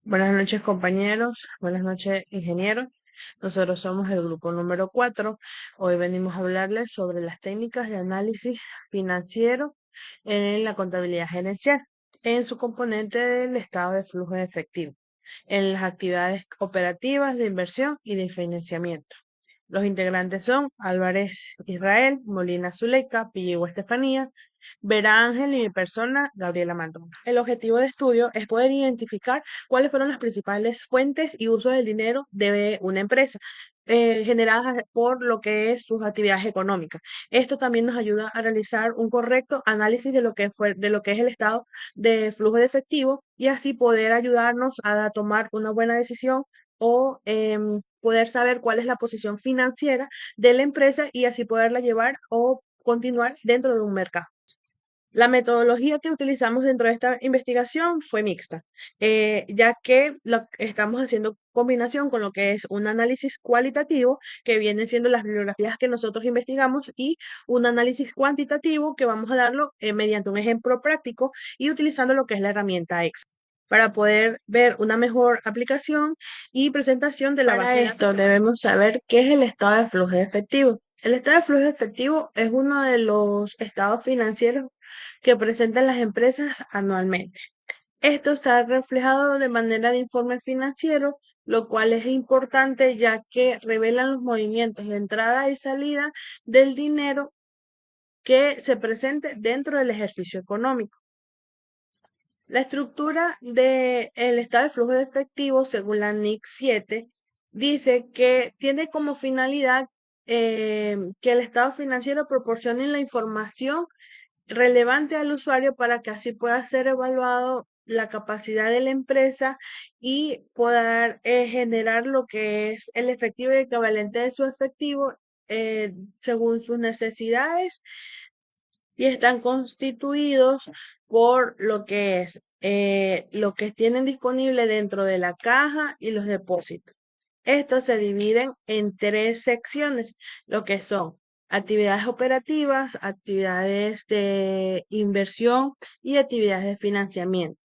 Buenas noches, compañeros. Buenas noches, ingenieros. Nosotros somos el grupo número 4. Hoy venimos a hablarles sobre las técnicas de análisis financiero en la contabilidad gerencial, en su componente del estado de flujo de efectivo, en las actividades operativas de inversión y de financiamiento. Los integrantes son Álvarez Israel, Molina Zuleika, Pillegua Estefanía, Vera Ángel y mi persona, Gabriela Mantón. El objetivo de estudio es poder identificar cuáles fueron las principales fuentes y usos del dinero de una empresa. Generadas por lo que es sus actividades económicas. Esto también nos ayuda a realizar un correcto análisis de lo que es el estado de flujo de efectivo y así poder ayudarnos a tomar una buena decisión o poder saber cuál es la posición financiera de la empresa y así poderla llevar o continuar dentro de un mercado. La metodología que utilizamos dentro de esta investigación fue mixta, ya que estamos haciendo combinación con lo que es un análisis cualitativo, que vienen siendo las bibliografías que nosotros investigamos, y un análisis cuantitativo que vamos a darlo mediante un ejemplo práctico y utilizando lo que es la herramienta Excel para poder ver una mejor aplicación y presentación de la base de datos. Para esto debemos saber qué es el estado de flujo de efectivo. El estado de flujo de efectivo es uno de los estados financieros que presentan las empresas anualmente. Esto está reflejado de manera de informe financiero, lo cual es importante ya que revelan los movimientos de entrada y salida del dinero que se presente dentro del ejercicio económico. La estructura del estado de flujo de efectivo, según la NIC 7, dice que tiene como finalidad que el estado financiero proporcione la información relevante al usuario para que así pueda ser evaluado la capacidad de la empresa y poder generar lo que es el efectivo y equivalente de su efectivo según sus necesidades y están constituidos por lo que tienen disponible dentro de la caja y los depósitos. Estos se dividen en tres secciones, lo que son actividades operativas, actividades de inversión y actividades de financiamiento.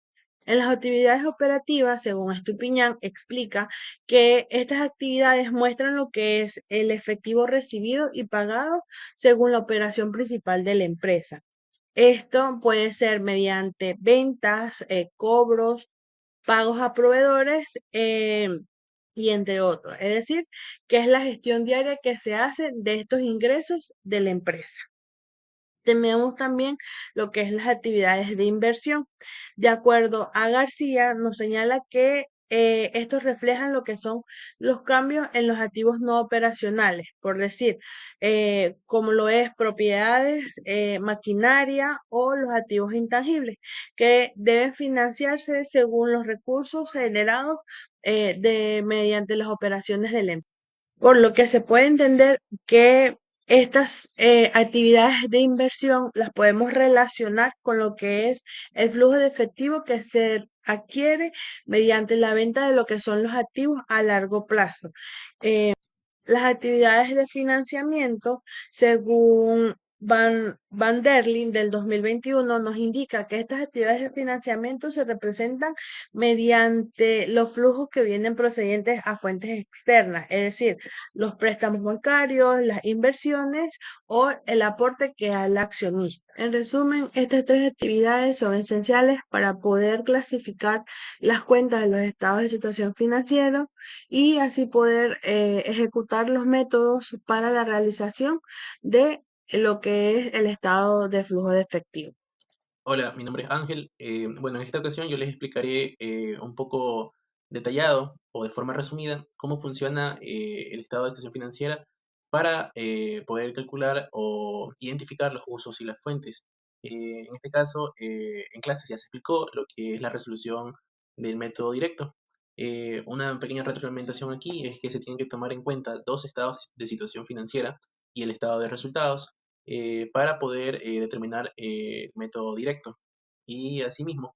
En las actividades operativas, según Estupiñán, explica que estas actividades muestran lo que es el efectivo recibido y pagado según la operación principal de la empresa. Esto puede ser mediante ventas, cobros, pagos a proveedores y entre otros. Es decir, que es la gestión diaria que se hace de estos ingresos de la empresa. Tenemos también lo que es las actividades de inversión. De acuerdo a García, nos señala que estos reflejan lo que son los cambios en los activos no operacionales, por decir, como lo es propiedades, maquinaria o los activos intangibles, que deben financiarse según los recursos generados mediante las operaciones del empleo. Por lo que se puede entender que estas actividades de inversión las podemos relacionar con lo que es el flujo de efectivo que se adquiere mediante la venta de lo que son los activos a largo plazo. Las actividades de financiamiento, según Van der Leen del 2021, nos indica que estas actividades de financiamiento se representan mediante los flujos que vienen procedentes a fuentes externas, es decir, los préstamos bancarios, las inversiones o el aporte que da el accionista. En resumen, estas tres actividades son esenciales para poder clasificar las cuentas de los estados de situación financiera y así poder ejecutar los métodos para la realización de lo que es el estado de flujo de efectivo. Hola, mi nombre es Ángel. Bueno, en esta ocasión yo les explicaré un poco detallado o de forma resumida cómo funciona el estado de situación financiera para poder calcular o identificar los usos y las fuentes. En este caso, en clase ya se explicó lo que es la resolución del método directo. Una pequeña retroalimentación aquí es que se tienen que tomar en cuenta dos estados de situación financiera y el estado de resultados para poder determinar el método directo. Y asimismo,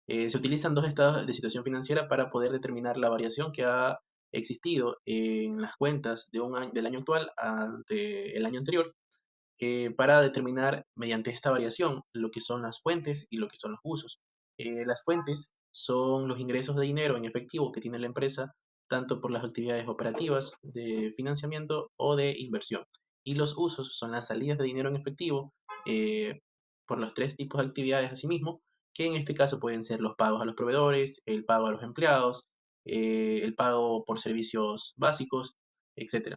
se utilizan dos estados de situación financiera para poder determinar la variación que ha existido en las cuentas del año actual ante el año anterior, para determinar mediante esta variación lo que son las fuentes y lo que son los usos. Las fuentes son los ingresos de dinero en efectivo que tiene la empresa, tanto por las actividades operativas de financiamiento o de inversión. Y los usos son las salidas de dinero en efectivo eh, por los tres tipos de actividades asimismo, que en este caso pueden ser los pagos a los proveedores, el pago a los empleados, el pago por servicios básicos, etcétera.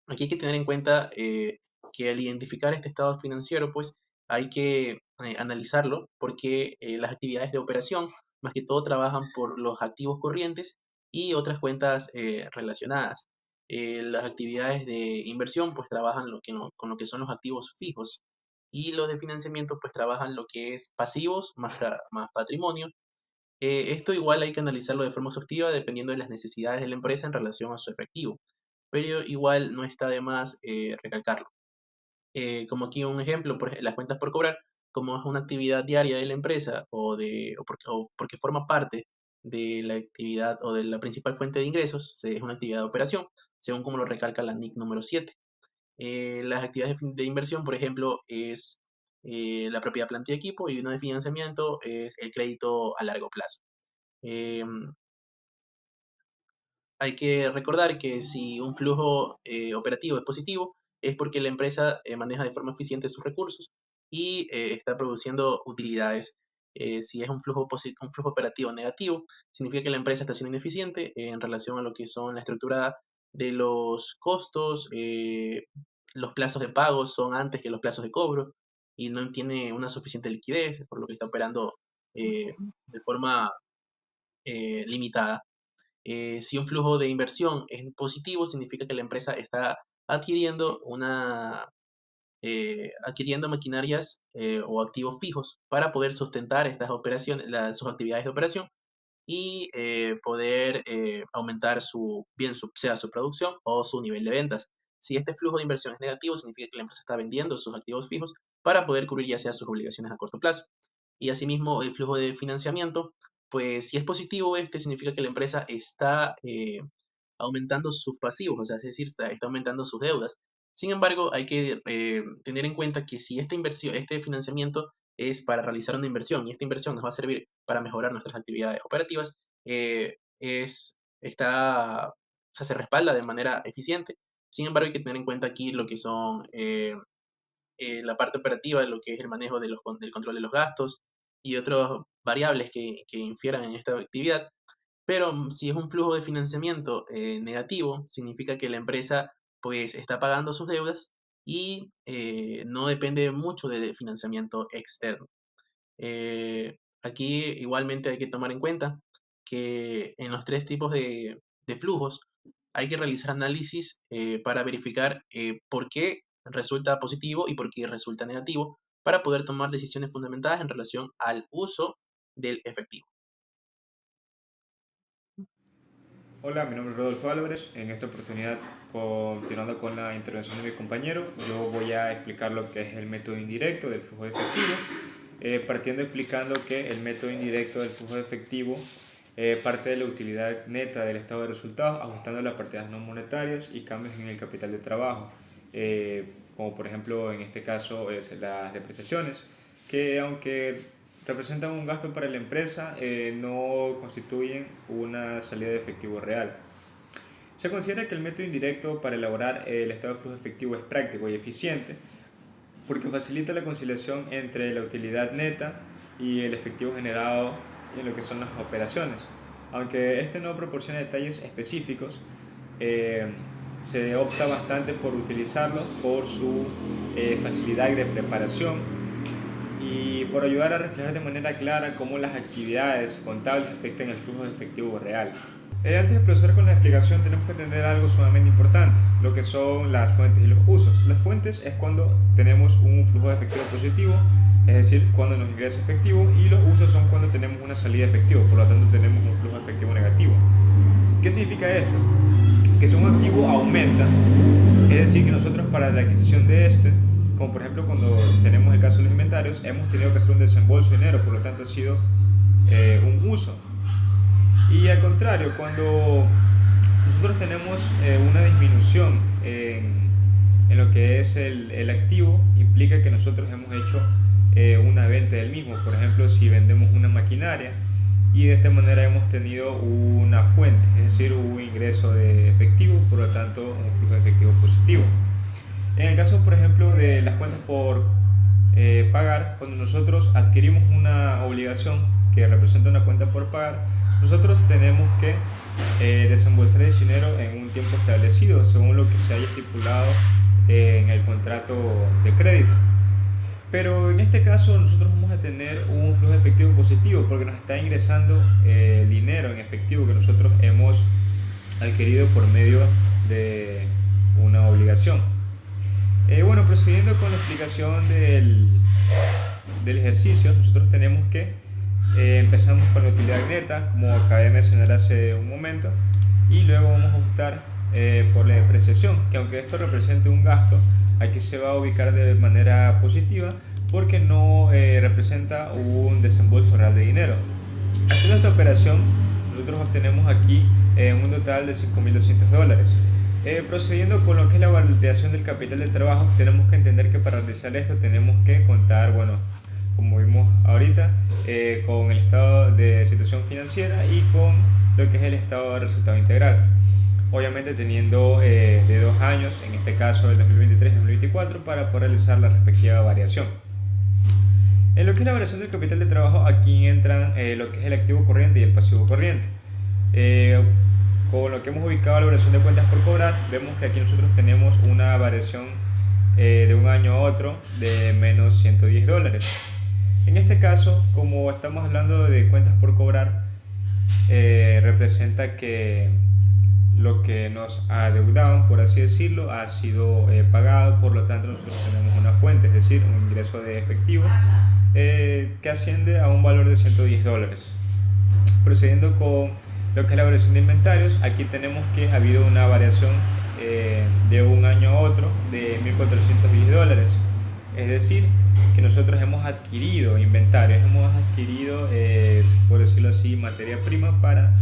Aquí hay que tener en cuenta que al identificar este estado financiero, pues hay que analizarlo porque las actividades de operación, más que todo, trabajan por los activos corrientes y otras cuentas relacionadas. Las actividades de inversión, pues trabajan con lo que son los activos fijos y los de financiamiento, pues trabajan lo que es pasivos más patrimonio. Esto igual hay que analizarlo de forma exhaustiva dependiendo de las necesidades de la empresa en relación a su efectivo, pero igual no está de más recalcarlo. Como aquí un ejemplo, las cuentas por cobrar, como es una actividad diaria de la empresa o porque forma parte de la actividad o de la principal fuente de ingresos, es una actividad de operación, según como lo recalca la NIC número 7. Las actividades de inversión, por ejemplo, es la propiedad, planta y equipo, y una de financiamiento es el crédito a largo plazo. Em, Hay que recordar que si un flujo operativo es positivo, es porque la empresa maneja de forma eficiente sus recursos y está produciendo utilidades. Si es un flujo operativo negativo, significa que la empresa está siendo ineficiente en relación a lo que son la estructura de los costos, los plazos de pago son antes que los plazos de cobro y no tiene una suficiente liquidez, por lo que está operando de forma limitada. Si un flujo de inversión es positivo, significa que la empresa está adquiriendo adquiriendo maquinarias o activos fijos para poder sustentar estas operaciones, sus actividades de operación y poder aumentar sea su producción o su nivel de ventas. Si este flujo de inversión es negativo, significa que la empresa está vendiendo sus activos fijos para poder cubrir ya sea sus obligaciones a corto plazo. Y asimismo, el flujo de financiamiento, pues si es positivo, este significa que la empresa está aumentando sus pasivos, o sea, es decir, está aumentando sus deudas. Sin embargo, hay que tener en cuenta que si esta inversión, este financiamiento es para realizar una inversión y esta inversión nos va a servir para mejorar nuestras actividades operativas, o sea, se respalda de manera eficiente. Sin embargo, hay que tener en cuenta aquí lo que son la parte operativa, lo que es el manejo del control de los gastos y otras variables que infieran en esta actividad. Pero si es un flujo de financiamiento negativo, significa que la empresa pues está pagando sus deudas y no depende mucho de financiamiento externo. Aquí igualmente hay que tomar en cuenta que en los tres tipos de flujos hay que realizar análisis para verificar por qué resulta positivo y por qué resulta negativo para poder tomar decisiones fundamentadas en relación al uso del efectivo. Hola, mi nombre es Rodolfo Álvarez. En esta oportunidad, continuando con la intervención de mi compañero, yo voy a explicar lo que es el método indirecto del flujo de efectivo, partiendo explicando que el método indirecto del flujo de efectivo parte de la utilidad neta del estado de resultados, ajustando las partidas no monetarias y cambios en el capital de trabajo, como por ejemplo en este caso las depreciaciones, que aunque representan un gasto para la empresa, no constituyen una salida de efectivo real. Se considera que el método indirecto para elaborar el estado de flujo efectivo es práctico y eficiente porque facilita la conciliación entre la utilidad neta y el efectivo generado en lo que son las operaciones. Aunque este no proporciona detalles específicos, se opta bastante por utilizarlo por su facilidad de preparación y por ayudar a reflejar de manera clara cómo las actividades contables afectan el flujo de efectivo real. Antes de proceder con la explicación tenemos que entender algo sumamente importante, lo que son las fuentes y los usos. Las fuentes es cuando tenemos un flujo de efectivo positivo, es decir, cuando nos ingresa efectivo, y los usos son cuando tenemos una salida de efectivo, por lo tanto tenemos un flujo de efectivo negativo. ¿Qué significa esto? Que si un activo aumenta, es decir, que nosotros para la adquisición de este, como por ejemplo cuando tenemos el caso de los inventarios, hemos tenido que hacer un desembolso de dinero, por lo tanto ha sido un uso. Y al contrario, cuando nosotros tenemos una disminución en lo que es el activo, implica que nosotros hemos hecho una venta del mismo. Por ejemplo, si vendemos una maquinaria y de esta manera hemos tenido una fuente, es decir, un ingreso de efectivo, por lo tanto un flujo de efectivo positivo. En el caso, por ejemplo, de las cuentas por pagar, cuando nosotros adquirimos una obligación que representa una cuenta por pagar, nosotros tenemos que desembolsar ese dinero en un tiempo establecido, según lo que se haya estipulado en el contrato de crédito. Pero en este caso nosotros vamos a tener un flujo efectivo positivo porque nos está ingresando dinero en efectivo que nosotros hemos adquirido por medio de una obligación. Bueno, procediendo con la explicación del ejercicio, nosotros tenemos que empezamos con la utilidad neta, como acabé de mencionar hace un momento, y luego vamos a optar por la depreciación, que aunque esto represente un gasto, aquí se va a ubicar de manera positiva porque no representa un desembolso real de dinero. Haciendo esta operación, nosotros obtenemos aquí un total de $5.200. Procediendo con lo que es la validación del capital de trabajo, tenemos que entender que para realizar esto tenemos que contar, bueno, como vimos ahorita, con el estado de situación financiera y con lo que es el estado de resultado integral. Obviamente teniendo de 2 años, en este caso el 2023-2024, para poder realizar la respectiva variación. En lo que es la variación del capital de trabajo, aquí entran lo que es el activo corriente y el pasivo corriente. Con lo que hemos ubicado la variación de cuentas por cobrar, vemos que aquí nosotros tenemos una variación de un año a otro de menos $110. En este caso, como estamos hablando de cuentas por cobrar, representa que lo que nos adeudaban, por así decirlo, ha sido pagado, por lo tanto nosotros tenemos una fuente, es decir, un ingreso de efectivo que asciende a un valor de $110. Procediendo con lo que es la variación de inventarios, aquí tenemos que ha habido una variación de un año a otro de $1.410. Es decir, que nosotros hemos adquirido inventarios, hemos adquirido, por decirlo así, materia prima para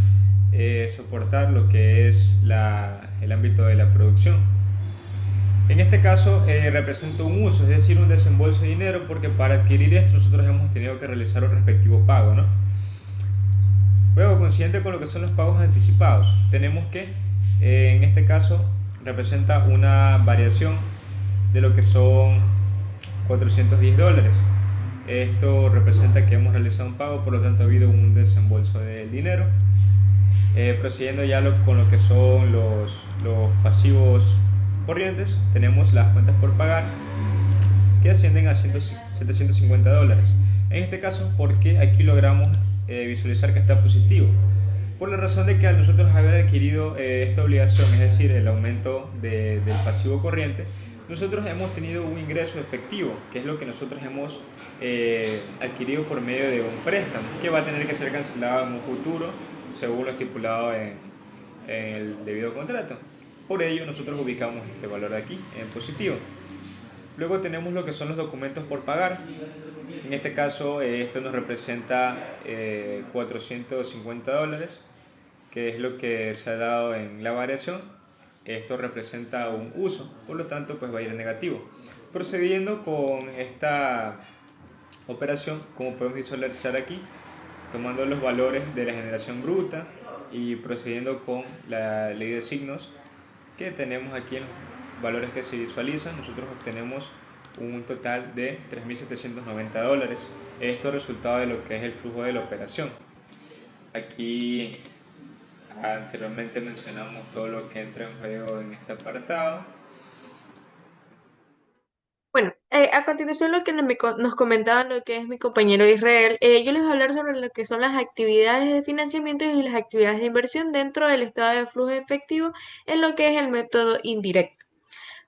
soportar lo que es el ámbito de la producción. En este caso representa un uso, es decir, un desembolso de dinero, porque para adquirir esto nosotros hemos tenido que realizar un respectivo pago, ¿no? Luego, coincidente con lo que son los pagos anticipados, tenemos que en este caso representa una variación de lo que son $410. Esto representa que hemos realizado un pago, por lo tanto ha habido un desembolso del dinero. Procediendo ya con lo que son los pasivos corrientes, tenemos las cuentas por pagar que ascienden a $750. En este caso, ¿por qué aquí logramos visualizar que está positivo? Por la razón de que al nosotros haber adquirido esta obligación, es decir, el aumento del pasivo corriente, nosotros hemos tenido un ingreso efectivo, que es lo que nosotros hemos adquirido por medio de un préstamo, que va a tener que ser cancelado en un futuro, según lo estipulado en el debido contrato. Por ello, nosotros ubicamos este valor de aquí en positivo. Luego tenemos lo que son los documentos por pagar. En este caso, esto nos representa $450, que es lo que se ha dado en la variación. Esto representa un uso, por lo tanto pues va a ir en negativo. Procediendo con esta operación, como podemos visualizar aquí, tomando los valores de la generación bruta y procediendo con la ley de signos que tenemos aquí en los valores que se visualizan, nosotros obtenemos un total de $3.790. Esto es resultado de lo que es el flujo de la operación. Aquí anteriormente mencionamos todo lo que entra en juego en este apartado. Bueno, a continuación lo que nos comentaba lo que es mi compañero Israel, yo les voy a hablar sobre lo que son las actividades de financiamiento y las actividades de inversión dentro del estado de flujo efectivo en lo que es el método indirecto.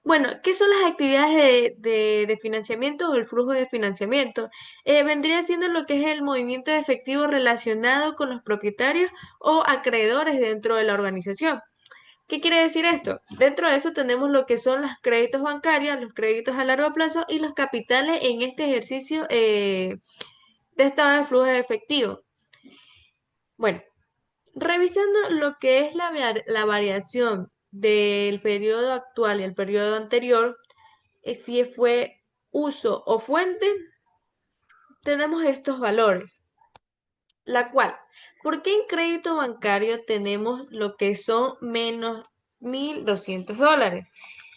Bueno, ¿qué son las actividades de financiamiento o el flujo de financiamiento? Vendría siendo lo que es el movimiento de efectivo relacionado con los propietarios o acreedores dentro de la organización. ¿Qué quiere decir esto? Dentro de eso tenemos lo que son los créditos bancarios, los créditos a largo plazo y los capitales en este ejercicio de estado de flujo de efectivo. Bueno, revisando lo que es la variación del periodo actual y el periodo anterior, si fue uso o fuente, tenemos estos valores. La cual, ¿por qué en crédito bancario tenemos lo que son menos $1,200?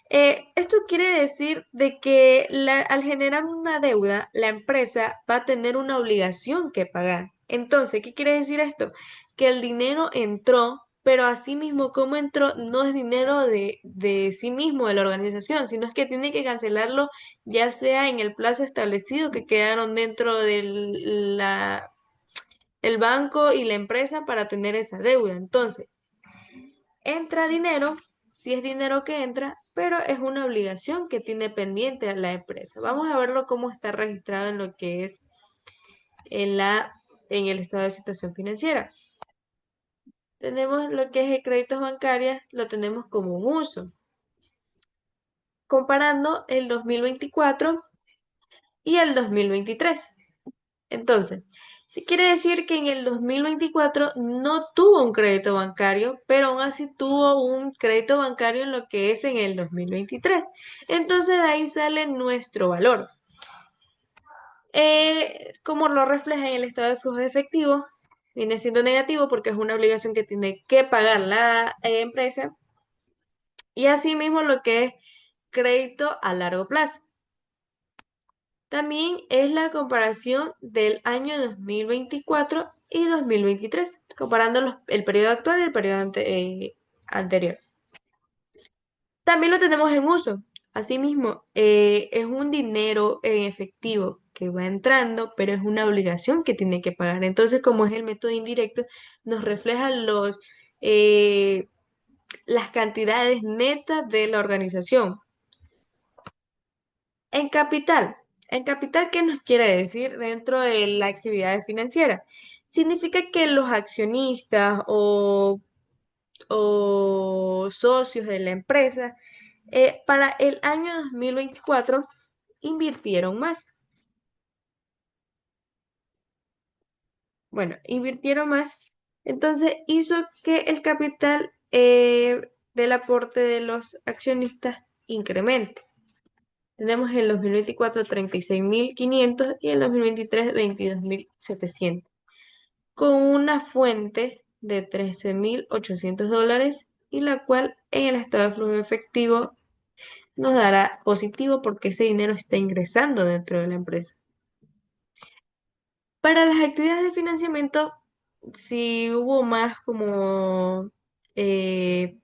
Esto quiere decir de que al generar una deuda, la empresa va a tener una obligación que pagar. Entonces, ¿qué quiere decir esto? Que el dinero entró, pero asimismo como entró, no es dinero de sí mismo, de la organización, sino es que tiene que cancelarlo ya sea en el plazo establecido que quedaron dentro de el banco y la empresa para tener esa deuda. Entonces, entra dinero, si es dinero que entra, pero es una obligación que tiene pendiente a la empresa. Vamos a verlo cómo está registrado en lo que es en en el estado de situación financiera. Tenemos lo que es el crédito bancario, lo tenemos como un uso. Comparando el 2024 y el 2023. Entonces, si quiere decir que en el 2024 no tuvo un crédito bancario, pero aún así tuvo un crédito bancario en lo que es en el 2023. Entonces, de ahí sale nuestro valor. Como lo refleja en el estado de flujo de efectivo, viene siendo negativo porque es una obligación que tiene que pagar la empresa. Y asimismo lo que es crédito a largo plazo. También es la comparación del año 2024 y 2023, comparando el periodo actual y el periodo anterior. También lo tenemos en uso. Asimismo, es un dinero en efectivo que va entrando, pero es una obligación que tiene que pagar. Entonces, como es el método indirecto, nos refleja eh, las cantidades netas de la organización. En capital. En capital, ¿qué nos quiere decir dentro de la actividad financiera? Significa que los accionistas o socios de la empresa para el año 2024 invirtieron más. Bueno, invirtieron más. Entonces hizo que el capital del aporte de los accionistas incremente. Tenemos en el 2024 36.500 y en el 2023 22.700, con una fuente de $13.800 y la cual en el estado de flujo efectivo nos dará positivo porque ese dinero está ingresando dentro de la empresa. Para las actividades de financiamiento, si hubo más como eh,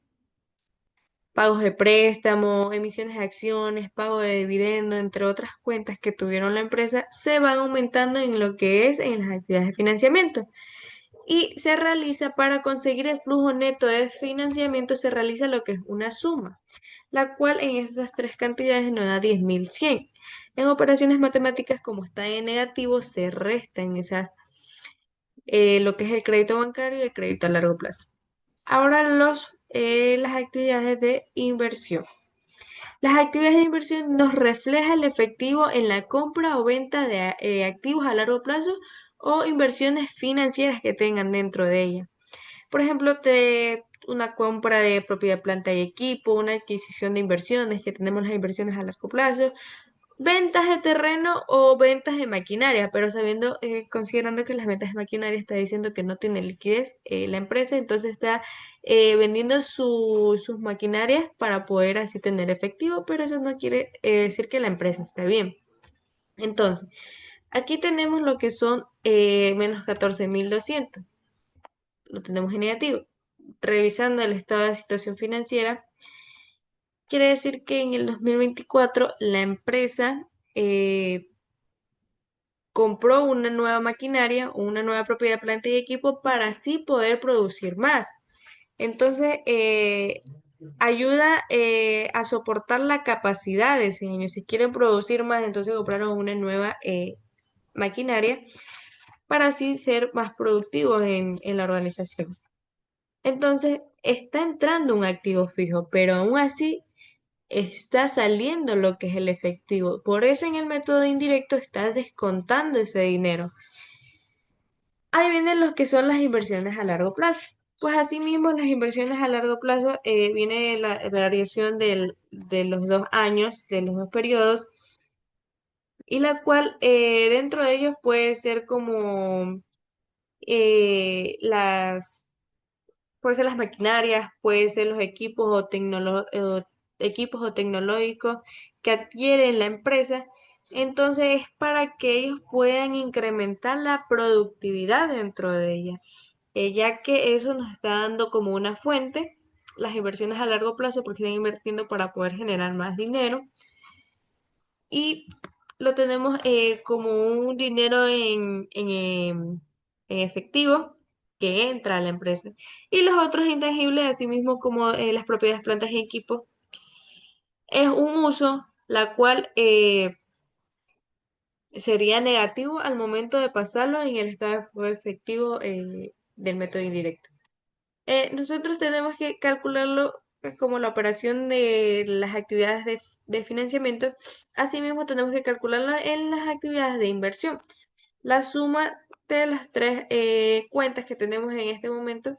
pagos de préstamo, emisiones de acciones, pago de dividendo, entre otras cuentas que tuvieron la empresa, se van aumentando en lo que es en las actividades de financiamiento. Y se realiza para conseguir el flujo neto de financiamiento, se realiza lo que es una suma, la cual en estas tres cantidades nos da 10.100. En operaciones matemáticas, como está en negativo, se restan lo que es el crédito bancario y el crédito a largo plazo. Ahora las actividades de inversión. Las actividades de inversión nos reflejan el efectivo en la compra o venta de activos a largo plazo o inversiones financieras que tengan dentro de ella. Por ejemplo, una compra de propiedad, planta y equipo, una adquisición de inversiones, que tenemos las inversiones a largo plazo, ventas de terreno o ventas de maquinaria, pero considerando que las ventas de maquinaria está diciendo que no tiene liquidez la empresa, entonces está vendiendo sus maquinarias para poder así tener efectivo, pero eso no quiere decir que la empresa esté bien. Entonces, aquí tenemos lo que son menos 14.200, lo tenemos en negativo. Revisando el estado de situación financiera, quiere decir que en el 2024 la empresa compró una nueva maquinaria o una nueva propiedad, planta y equipo para así poder producir más. Entonces, ayuda a soportar la capacidad de ese año. Si quieren producir más, entonces compraron una nueva maquinaria para así ser más productivos en la organización. Entonces, está entrando un activo fijo, pero aún así está saliendo lo que es el efectivo. Por eso en el método indirecto está descontando ese dinero. Ahí vienen los que son las inversiones a largo plazo. Pues asimismo, las inversiones a largo plazo viene la variación de los 2 años, de los dos periodos, y la cual dentro de ellos puede ser como puede ser las maquinarias, puede ser los equipos o tecnológicos que adquiere la empresa. Entonces es para que ellos puedan incrementar la productividad dentro de ella, ya que eso nos está dando como una fuente, las inversiones a largo plazo, porque están invirtiendo para poder generar más dinero y lo tenemos como un dinero en efectivo que entra a la empresa. Y los otros intangibles, así mismo como las propiedades, plantas y equipos, es un uso la cual sería negativo al momento de pasarlo en el estado de flujo efectivo del método indirecto. Nosotros tenemos que calcularlo como la operación de las actividades de financiamiento. Asimismo, tenemos que calcularlo en las actividades de inversión. La suma de las tres cuentas que tenemos en este momento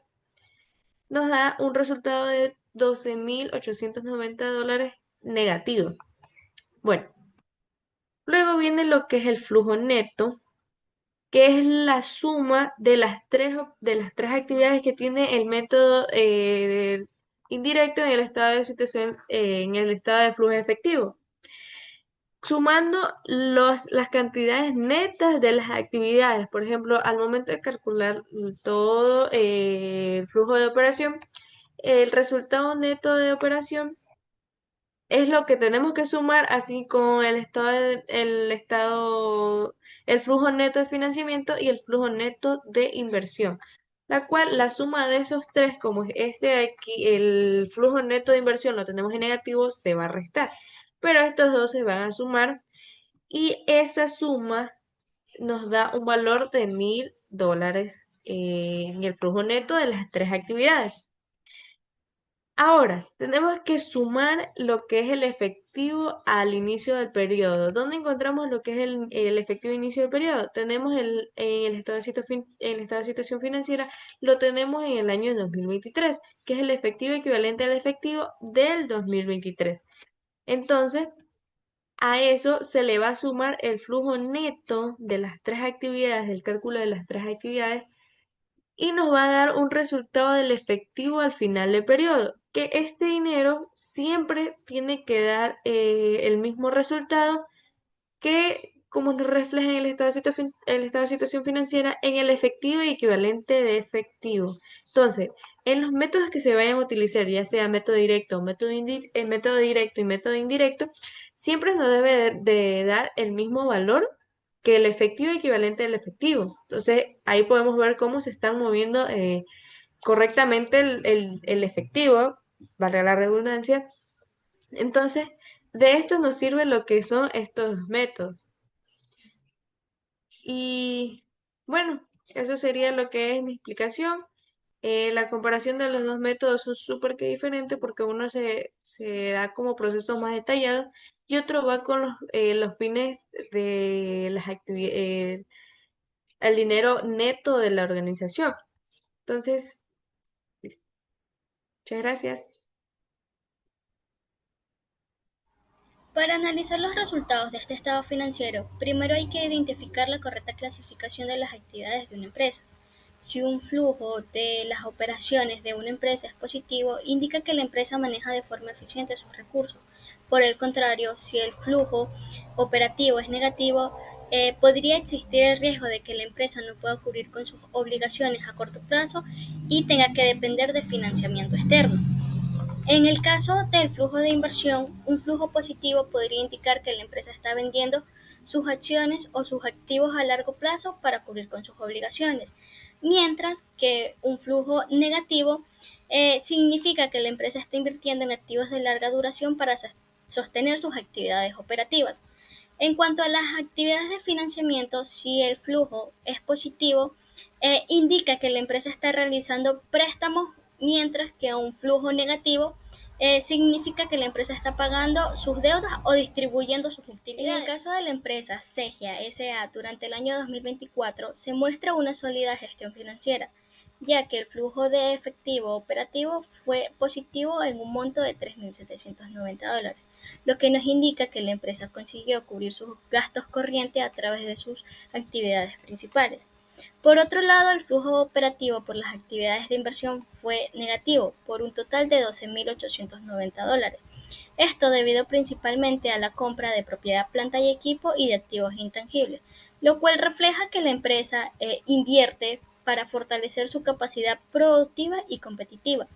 nos da un resultado de $12.890 negativo. Bueno, luego viene lo que es el flujo neto, que es la suma de las tres actividades que tiene el método indirecto en el estado de situación, en el estado de flujo efectivo. Sumando las cantidades netas de las actividades, por ejemplo, al momento de calcular todo el flujo de operación, el resultado neto de operación es lo que tenemos que sumar así con el flujo neto de financiamiento y el flujo neto de inversión, la cual la suma de esos tres, como es este de aquí, el flujo neto de inversión lo tenemos en negativo, se va a restar, pero estos dos se van a sumar y esa suma nos da un valor de $1.000 en el flujo neto de las tres actividades. Ahora, tenemos que sumar lo que es el efectivo al inicio del periodo. ¿Dónde encontramos lo que es el efectivo inicio del periodo? Tenemos en el estado de situación financiera, lo tenemos en el año 2023, que es el efectivo equivalente al efectivo del 2023. Entonces, a eso se le va a sumar el flujo neto de las tres actividades, del cálculo de las tres actividades, y nos va a dar un resultado del efectivo al final del periodo, que este dinero siempre tiene que dar el mismo resultado que como nos refleja en el estado de situación financiera en el efectivo y equivalente de efectivo. Entonces, en los métodos que se vayan a utilizar, ya sea método directo, método directo y método indirecto, siempre nos debe de dar el mismo valor que el efectivo equivalente al efectivo. Entonces, ahí podemos ver cómo se están moviendo correctamente el efectivo, valga la redundancia. Entonces, de esto nos sirve lo que son estos métodos. Y bueno, eso sería lo que es mi explicación. La comparación de los dos métodos son súper que diferentes porque uno se da como procesos más detallados y otro va con los fines de las actividades, el dinero neto de la organización. Entonces, pues, muchas gracias. Para analizar los resultados de este estado financiero, primero hay que identificar la correcta clasificación de las actividades de una empresa. Si un flujo de las operaciones de una empresa es positivo, indica que la empresa maneja de forma eficiente sus recursos. Por el contrario, si el flujo operativo es negativo, podría existir el riesgo de que la empresa no pueda cubrir con sus obligaciones a corto plazo y tenga que depender de financiamiento externo. En el caso del flujo de inversión, un flujo positivo podría indicar que la empresa está vendiendo sus acciones o sus activos a largo plazo para cubrir con sus obligaciones, mientras que un flujo negativo significa que la empresa está invirtiendo en activos de larga duración para sostener sus actividades operativas. En cuanto a las actividades de financiamiento, si el flujo es positivo, indica que la empresa está realizando préstamos, mientras que un flujo negativo significa que la empresa está pagando sus deudas o distribuyendo sus utilidades. En el caso de la empresa Segia S.A. durante el año 2024 se muestra una sólida gestión financiera, ya que el flujo de efectivo operativo fue positivo en un monto de $3.790, lo que nos indica que la empresa consiguió cubrir sus gastos corrientes a través de sus actividades principales. Por otro lado, el flujo operativo por las actividades de inversión fue negativo, por un total de $12.890. Esto debido principalmente a la compra de propiedad, planta y equipo y de activos intangibles, lo cual refleja que la empresa invierte para fortalecer su capacidad productiva y competitiva.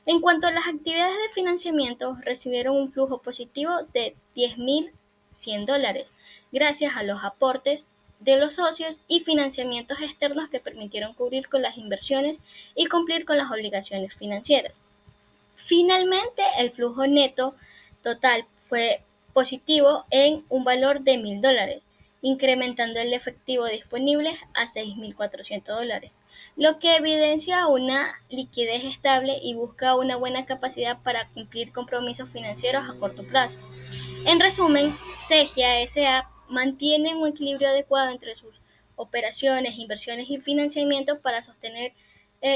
En cuanto a las actividades de financiamiento, recibieron un flujo positivo de $10.100 gracias a los aportes de los socios y financiamientos externos que permitieron cubrir con las inversiones y cumplir con las obligaciones financieras. Finalmente, el flujo neto total fue positivo en un valor de $1.000, incrementando el efectivo disponible a $6.400, lo que evidencia una liquidez estable y busca una buena capacidad para cumplir compromisos financieros a corto plazo. En resumen, Segia S.A. mantiene un equilibrio adecuado entre sus operaciones, inversiones y financiamientos para sostener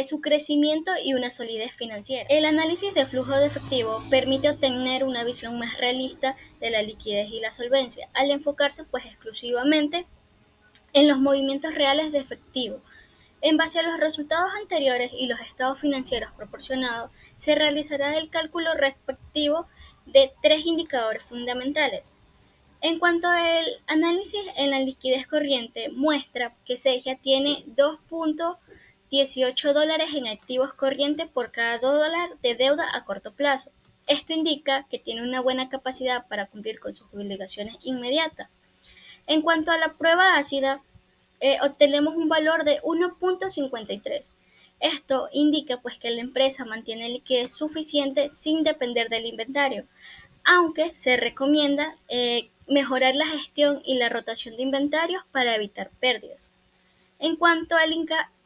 su crecimiento y una solidez financiera. El análisis de flujo de efectivo permite obtener una visión más realista de la liquidez y la solvencia, al enfocarse pues exclusivamente en los movimientos reales de efectivo. En base a los resultados anteriores y los estados financieros proporcionados, se realizará el cálculo respectivo de tres indicadores fundamentales. En cuanto al análisis en la liquidez corriente, muestra que Segia tiene $2.18 en activos corrientes por cada $2 de deuda a corto plazo. Esto indica que tiene una buena capacidad para cumplir con sus obligaciones inmediatas. En cuanto a la prueba ácida, obtenemos un valor de 1.53. Esto indica pues que la empresa mantiene liquidez suficiente sin depender del inventario, aunque se recomienda mejorar la gestión y la rotación de inventarios para evitar pérdidas. En cuanto al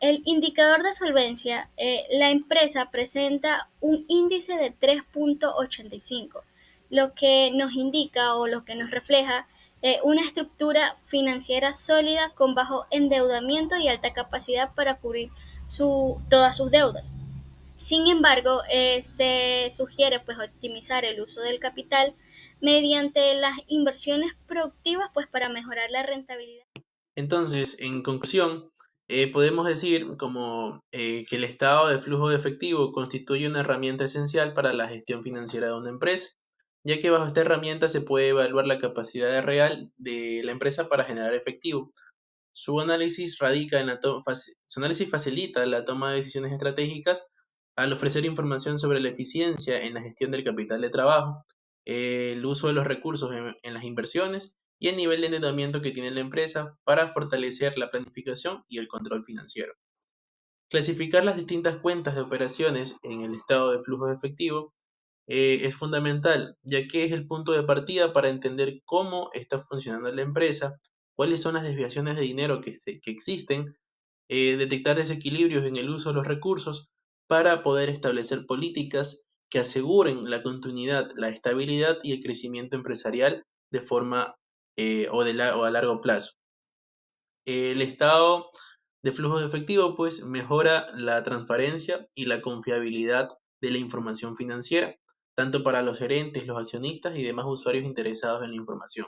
el indicador de solvencia, la empresa presenta un índice de 3.85, lo que nos indica o lo que nos refleja una estructura financiera sólida con bajo endeudamiento y alta capacidad para cubrir todas sus deudas. Sin embargo, se sugiere pues optimizar el uso del capital mediante las inversiones productivas pues para mejorar la rentabilidad. Entonces, en conclusión, podemos decir que el estado de flujo de efectivo constituye una herramienta esencial para la gestión financiera de una empresa, ya que bajo esta herramienta se puede evaluar la capacidad real de la empresa para generar efectivo. Su análisis su análisis facilita la toma de decisiones estratégicas al ofrecer información sobre la eficiencia en la gestión del capital de trabajo, el uso de los recursos en las inversiones y el nivel de endeudamiento que tiene la empresa para fortalecer la planificación y el control financiero. Clasificar las distintas cuentas de operaciones en el estado de flujo de efectivo es fundamental, ya que es el punto de partida para entender cómo está funcionando la empresa, cuáles son las desviaciones de dinero que existen, detectar desequilibrios en el uso de los recursos para poder establecer políticas que aseguren la continuidad, la estabilidad y el crecimiento empresarial de forma o a largo plazo. El estado de flujo de efectivo pues mejora la transparencia y la confiabilidad de la información financiera, tanto para los gerentes, los accionistas y demás usuarios interesados en la información,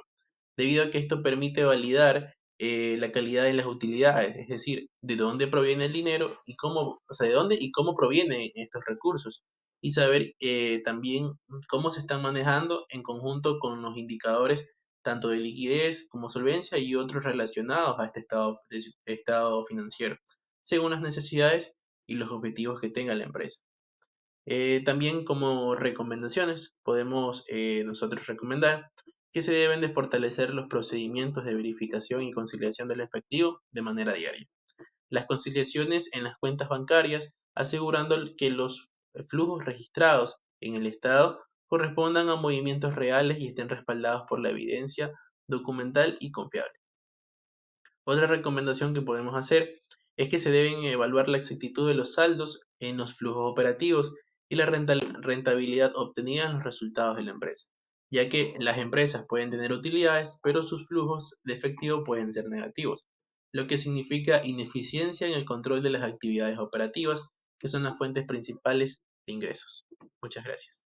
debido a que esto permite validar la calidad de las utilidades, es decir, de dónde proviene el dinero y cómo, o sea, de dónde y cómo provienen estos recursos, y saber también cómo se están manejando en conjunto con los indicadores tanto de liquidez como solvencia y otros relacionados a este estado financiero, según las necesidades y los objetivos que tenga la empresa. También como recomendaciones podemos nosotros recomendar que se deben de fortalecer los procedimientos de verificación y conciliación del efectivo de manera diaria. Las conciliaciones en las cuentas bancarias, asegurando que los flujos registrados en el estado correspondan a movimientos reales y estén respaldados por la evidencia documental y confiable. Otra recomendación que podemos hacer es que se deben evaluar la exactitud de los saldos en los flujos operativos y la rentabilidad obtenida en los resultados de la empresa, ya que las empresas pueden tener utilidades, pero sus flujos de efectivo pueden ser negativos, lo que significa ineficiencia en el control de las actividades operativas, que son las fuentes principales de ingresos. Muchas gracias.